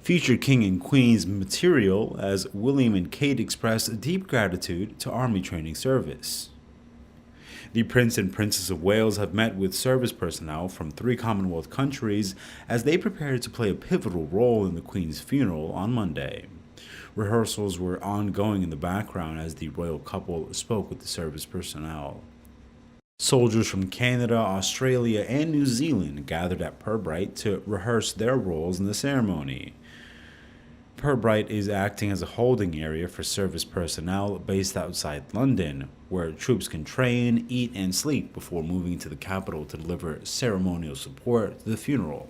Future King and Queen's material as William and Kate express deep gratitude to Army Training Service. The Prince and Princess of Wales have met with service personnel from 3 Commonwealth countries as they prepare to play a pivotal role in the Queen's funeral on Monday. Rehearsals were ongoing in the background as the royal couple spoke with the service personnel. Soldiers from Canada, Australia, and New Zealand gathered at Pirbright to rehearse their roles in the ceremony. Pirbright is acting as a holding area for service personnel based outside London, where troops can train, eat, and sleep before moving to the capital to deliver ceremonial support to the funeral.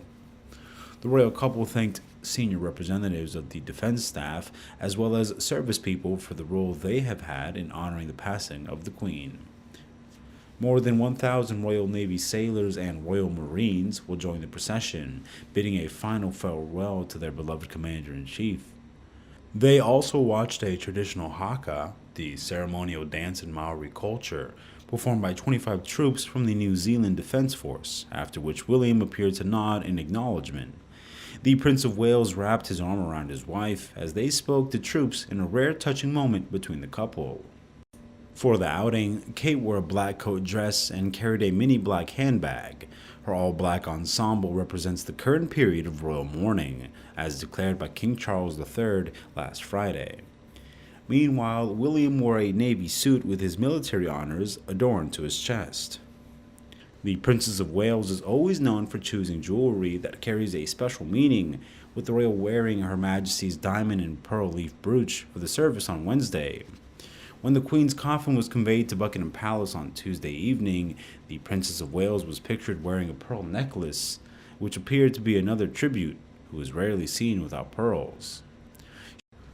The royal couple thanked senior representatives of the defense staff as well as service people for the role they have had in honoring the passing of the Queen. More than 1,000 Royal Navy sailors and Royal Marines will join the procession, bidding a final farewell to their beloved Commander-in-Chief. They also watched a traditional haka, the ceremonial dance in Maori culture, performed by 25 troops from the New Zealand Defence Force, after which William appeared to nod in acknowledgement. The Prince of Wales wrapped his arm around his wife as they spoke to troops in a rare touching moment between the couple. For the outing, Kate wore a black coat dress and carried a mini black handbag. Her all-black ensemble represents the current period of royal mourning, as declared by King Charles III last Friday. Meanwhile, William wore a navy suit with his military honors adorned to his chest. The Princess of Wales is always known for choosing jewelry that carries a special meaning, with the royal wearing Her Majesty's diamond and pearl leaf brooch for the service on Wednesday. When the Queen's coffin was conveyed to Buckingham Palace on Tuesday evening, the Princess of Wales was pictured wearing a pearl necklace, which appeared to be another tribute, who is rarely seen without pearls.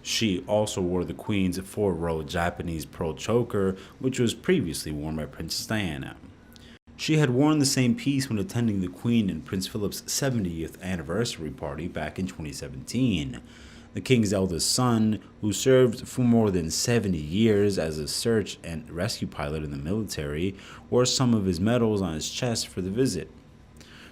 She also wore the Queen's 4-row Japanese pearl choker, which was previously worn by Princess Diana. She had worn the same piece when attending the Queen and Prince Philip's 70th anniversary party back in 2017. The king's eldest son, who served for more than 70 years as a search and rescue pilot in the military, wore some of his medals on his chest for the visit.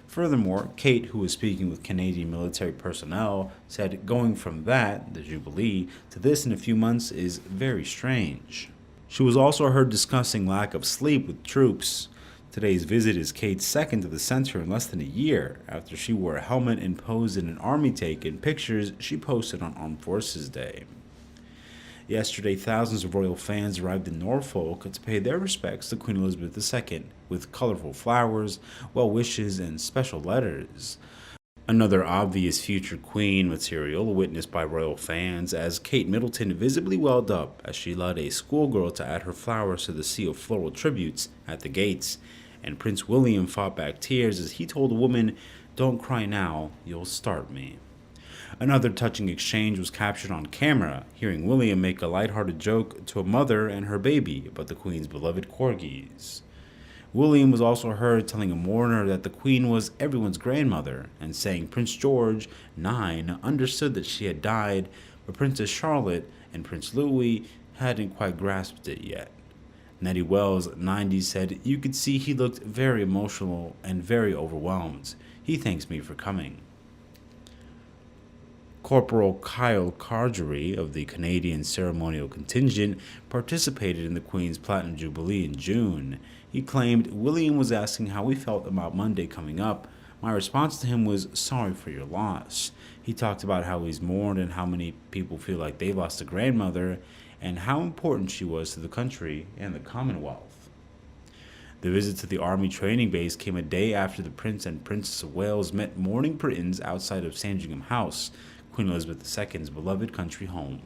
Furthermore, Kate, who was speaking with Canadian military personnel, said going from that, the Jubilee, to this in a few months is very strange. She was also heard discussing lack of sleep with troops. Today's visit is Kate's second to the center in less than a year, after she wore a helmet and posed in an army take in pictures she posted on Armed Forces Day. Yesterday, thousands of royal fans arrived in Norfolk to pay their respects to Queen Elizabeth II, with colorful flowers, well wishes, and special letters. Another obvious future Queen material witnessed by royal fans as Kate Middleton visibly welled up as she allowed a schoolgirl to add her flowers to the sea of floral tributes at the gates, and Prince William fought back tears as he told a woman, "Don't cry now, you'll start me." Another touching exchange was captured on camera, hearing William make a lighthearted joke to a mother and her baby about the Queen's beloved corgis. William was also heard telling a mourner that the Queen was everyone's grandmother, and saying Prince George, 9, understood that she had died, but Princess Charlotte and Prince Louis hadn't quite grasped it yet. Nettie Wells, 90, said, "You could see he looked very emotional and very overwhelmed. He thanks me for coming." Corporal Kyle Cargery of the Canadian ceremonial contingent participated in the Queen's Platinum Jubilee in June. He claimed, "William was asking how we felt about Monday coming up. My response to him was, 'Sorry for your loss.' He talked about how he's mourned and how many people feel like they lost a grandmother, and how important she was to the country and the Commonwealth." The visit to the Army training base came a day after the Prince and Princess of Wales met mourning Britons outside of Sandringham House, Queen Elizabeth II's beloved country home.